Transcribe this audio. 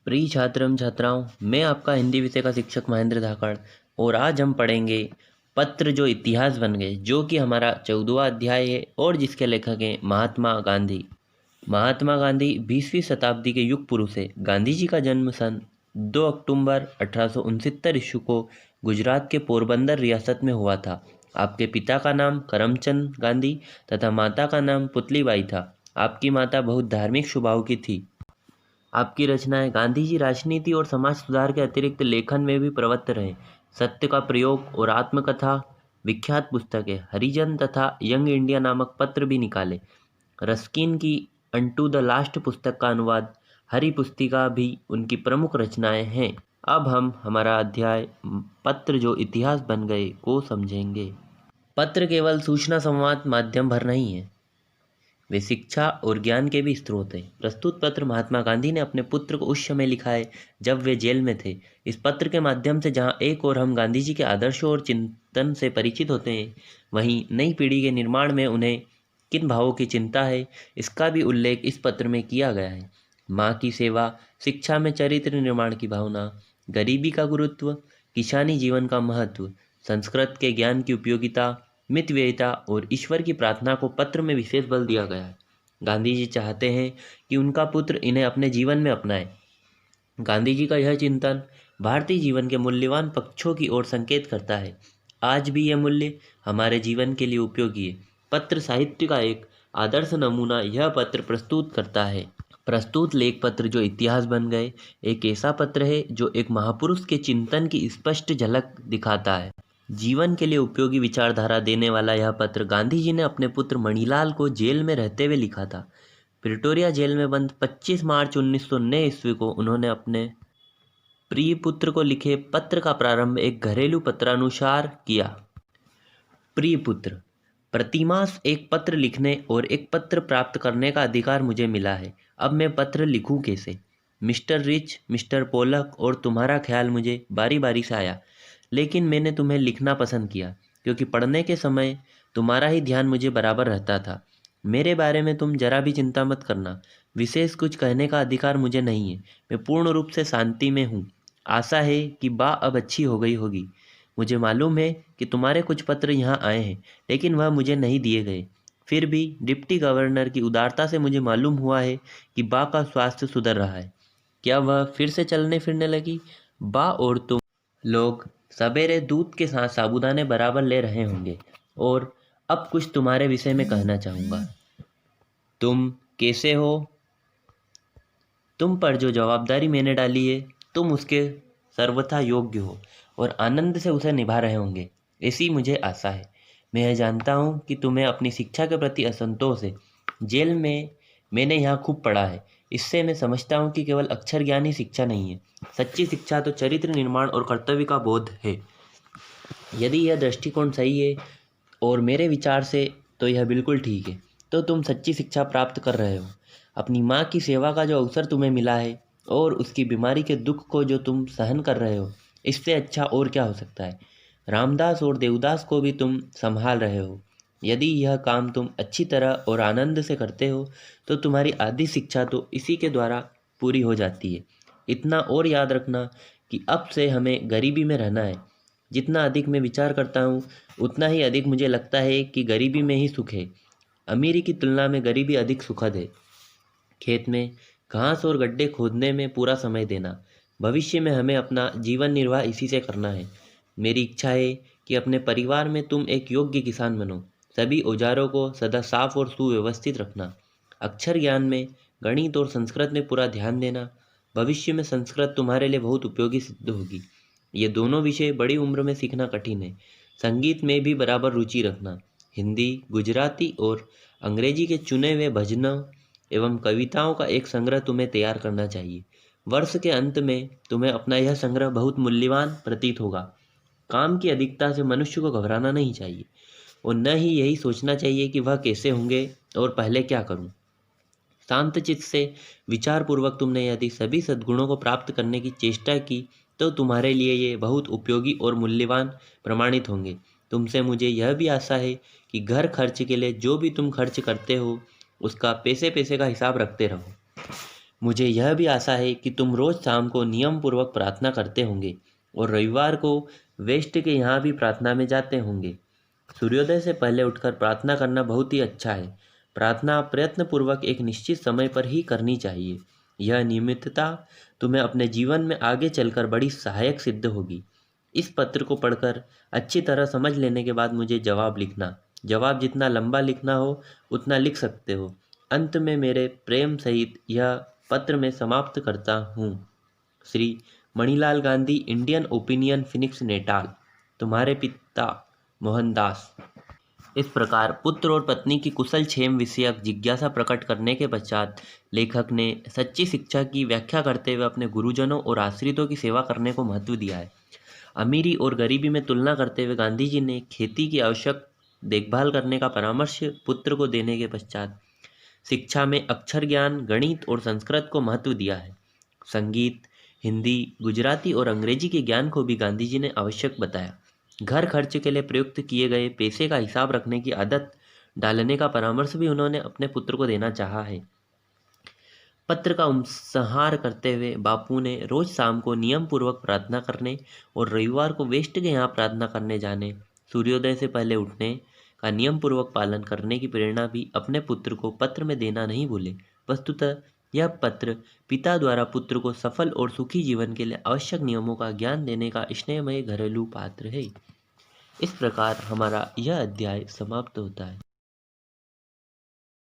प्रिय छात्र एवं छात्राओं, मैं आपका हिंदी विषय का शिक्षक महेंद्र धाकड़ और आज हम पढ़ेंगे पत्र जो इतिहास बन गए, जो कि हमारा 14वां अध्याय है और जिसके लेखक हैं महात्मा गांधी। महात्मा गांधी 20वीं शताब्दी के युग पुरुष है। गांधी जी का जन्म सन 2 अक्टूबर 1869 ईस्वी को गुजरात के पोरबंदर रियासत में हुआ था। आपके पिता का नाम करमचंद गांधी तथा माता का नाम पुतलीबाई था। आपकी माता बहुत धार्मिक स्वभाव की थी। आपकी रचनाएं गांधी जी राजनीति और समाज सुधार के अतिरिक्त लेखन में भी प्रवृत्त रहे। सत्य का प्रयोग और आत्मकथा विख्यात पुस्तकें, हरिजन तथा यंग इंडिया नामक पत्र भी निकाले। रस्किन की अनटू द लास्ट पुस्तक का अनुवाद, हरी पुस्तिका भी उनकी प्रमुख रचनाएं हैं। अब हम हमारा अध्याय पत्र जो इतिहास बन गए को समझेंगे। पत्र केवल सूचना संवाद माध्यम भर नहीं है, वे शिक्षा और ज्ञान के भी स्रोत हैं। प्रस्तुत पत्र महात्मा गांधी ने अपने पुत्र को उस समय लिखा है जब वे जेल में थे। इस पत्र के माध्यम से जहां एक और हम गांधी जी के आदर्शों और चिंतन से परिचित होते हैं, वहीं नई पीढ़ी के निर्माण में उन्हें किन भावों की चिंता है, इसका भी उल्लेख इस पत्र में किया गया है। माँ की सेवा, शिक्षा में चरित्र निर्माण की भावना, गरीबी का गुरुत्व, किसानी जीवन का महत्व, संस्कृत के ज्ञान की उपयोगिता, मितव्ययिता और ईश्वर की प्रार्थना को पत्र में विशेष बल दिया गया है। गांधी जी चाहते हैं कि उनका पुत्र इन्हें अपने जीवन में अपनाए। गांधी जी का यह चिंतन भारतीय जीवन के मूल्यवान पक्षों की ओर संकेत करता है। आज भी यह मूल्य हमारे जीवन के लिए उपयोगी है। पत्र साहित्य का एक आदर्श नमूना यह पत्र प्रस्तुत करता है। प्रस्तुत लेख पत्र जो इतिहास बन गए एक ऐसा पत्र है जो एक महापुरुष के चिंतन की स्पष्ट झलक दिखाता है। जीवन के लिए उपयोगी विचारधारा देने वाला यह पत्र गांधी जी ने अपने पुत्र मणिलाल को जेल में रहते हुए लिखा था। प्रिटोरिया जेल में बंद 25 मार्च 1909 ईस्वी को उन्होंने अपने प्रिय पुत्र को लिखे पत्र का प्रारंभ एक घरेलू पत्रानुसार किया। प्रिय पुत्र, प्रतिमास एक पत्र लिखने और एक पत्र प्राप्त करने का अधिकार मुझे मिला है। अब मैं पत्र लिखूं कैसे? मिस्टर रिच, मिस्टर पोलक और तुम्हारा ख्याल मुझे बारी बारी से आया, लेकिन मैंने तुम्हें लिखना पसंद किया क्योंकि पढ़ने के समय तुम्हारा ही ध्यान मुझे बराबर रहता था। मेरे बारे में तुम जरा भी चिंता मत करना। विशेष कुछ कहने का अधिकार मुझे नहीं है। मैं पूर्ण रूप से शांति में हूँ। आशा है कि बा अब अच्छी हो गई होगी। मुझे मालूम है कि तुम्हारे कुछ पत्र यहाँ आए हैं, लेकिन वह मुझे नहीं दिए गए। फिर भी डिप्टी गवर्नर की उदारता से मुझे मालूम हुआ है कि बा का स्वास्थ्य सुधर रहा है। क्या वह फिर से चलने फिरने लगी? बा और तुम लोग सवेरे दूध के साथ साबूदाने बराबर ले रहे होंगे। और अब कुछ तुम्हारे विषय में कहना चाहूँगा। तुम कैसे हो? तुम पर जो जवाबदारी मैंने डाली है, तुम उसके सर्वथा योग्य हो और आनंद से उसे निभा रहे होंगे, ऐसी मुझे आशा है। मैं यह जानता हूँ कि तुम्हें अपनी शिक्षा के प्रति असंतोष है। जेल में मैंने यहाँ खूब पढ़ा है। इससे मैं समझता हूँ कि केवल अक्षर ज्ञान ही शिक्षा नहीं है। सच्ची शिक्षा तो चरित्र निर्माण और कर्तव्य का बोध है। यदि यह दृष्टिकोण सही है और मेरे विचार से, तो यह बिल्कुल ठीक है। तो तुम सच्ची शिक्षा प्राप्त कर रहे हो। अपनी माँ की सेवा का जो अवसर तुम्हें मिला है और उसकी बीमारी के दुख को जो तुम सहन कर रहे हो, इससे अच्छा और क्या हो सकता है। रामदास और देवदास को भी तुम संभाल रहे हो। यदि यह काम तुम अच्छी तरह और आनंद से करते हो, तो तुम्हारी आधी शिक्षा तो इसी के द्वारा पूरी हो जाती है। इतना और याद रखना कि अब से हमें गरीबी में रहना है। जितना अधिक मैं विचार करता हूँ, उतना ही अधिक मुझे लगता है कि गरीबी में ही सुख है। अमीरी की तुलना में गरीबी अधिक सुखद है। खेत में घास और गड्ढे खोदने में पूरा समय देना। भविष्य में हमें अपना जीवन निर्वाह इसी से करना है। मेरी इच्छा है कि अपने परिवार में तुम एक योग्य किसान बनो। सभी औजारों को सदा साफ और सुव्यवस्थित रखना। अक्षर ज्ञान में गणित और संस्कृत में पूरा ध्यान देना। भविष्य में संस्कृत तुम्हारे लिए बहुत उपयोगी सिद्ध होगी। ये दोनों विषय बड़ी उम्र में सीखना कठिन है। संगीत में भी बराबर रुचि रखना। हिंदी, गुजराती और अंग्रेजी के चुने हुए भजनों एवं कविताओं का एक संग्रह तुम्हें तैयार करना चाहिए। वर्ष के अंत में तुम्हें अपना यह संग्रह बहुत मूल्यवान प्रतीत होगा। काम की अधिकता से मनुष्य को घबराना नहीं चाहिए और न ही यही सोचना चाहिए कि वह कैसे होंगे और पहले क्या करूं। शांत चित्त से विचारपूर्वक तुमने यदि सभी सद्गुणों को प्राप्त करने की चेष्टा की, तो तुम्हारे लिए ये बहुत उपयोगी और मूल्यवान प्रमाणित होंगे। तुमसे मुझे यह भी आशा है कि घर खर्च के लिए जो भी तुम खर्च करते हो, उसका पैसे पैसे का हिसाब रखते रहो। मुझे यह भी आशा है कि तुम रोज शाम को नियम पूर्वक प्रार्थना करते होंगे और रविवार को वेस्ट के यहाँ भी प्रार्थना में जाते होंगे। सूर्योदय से पहले उठकर प्रार्थना करना बहुत ही अच्छा है। प्रार्थना प्रयत्नपूर्वक एक निश्चित समय पर ही करनी चाहिए। यह नियमितता तुम्हें अपने जीवन में आगे चलकर बड़ी सहायक सिद्ध होगी। इस पत्र को पढ़कर अच्छी तरह समझ लेने के बाद मुझे जवाब लिखना। जवाब जितना लंबा लिखना हो उतना लिख सकते हो। अंत में मेरे प्रेम सहित यह पत्र में समाप्त करता हूँ। Shri Manilal Gandhi, Indian opinion, Phoenix, Natal. तुम्हारे पिता मोहनदास। इस प्रकार पुत्र और पत्नी की कुशल क्षेम विषयक जिज्ञासा प्रकट करने के पश्चात लेखक ने सच्ची शिक्षा की व्याख्या करते हुए अपने गुरुजनों और आश्रितों की सेवा करने को महत्व दिया है। अमीरी और गरीबी में तुलना करते हुए गांधी जी ने खेती की आवश्यक देखभाल करने का परामर्श पुत्र को देने के पश्चात शिक्षा में अक्षर ज्ञान, गणित और संस्कृत को महत्व दिया है। संगीत, हिंदी, गुजराती और अंग्रेजी के ज्ञान को भी गांधी जी ने आवश्यक बताया। घर खर्च के लिए प्रयुक्त किए गए पैसे का हिसाब रखने की आदत डालने का परामर्श भी उन्होंने अपने पुत्र को देना चाहा है। पत्र का उपसंहार करते हुए बापू ने रोज शाम को नियम पूर्वक प्रार्थना करने और रविवार को वेस्ट के यहाँ प्रार्थना करने जाने, सूर्योदय से पहले उठने का नियम पूर्वक पालन करने की प्रेरणा भी अपने पुत्र को पत्र में देना नहीं भूले। वस्तुतः यह पत्र पिता द्वारा पुत्र को सफल और सुखी जीवन के लिए आवश्यक नियमों का ज्ञान देने का स्नेहमय घरेलू पात्र है। इस प्रकार हमारा यह अध्याय समाप्त होता है।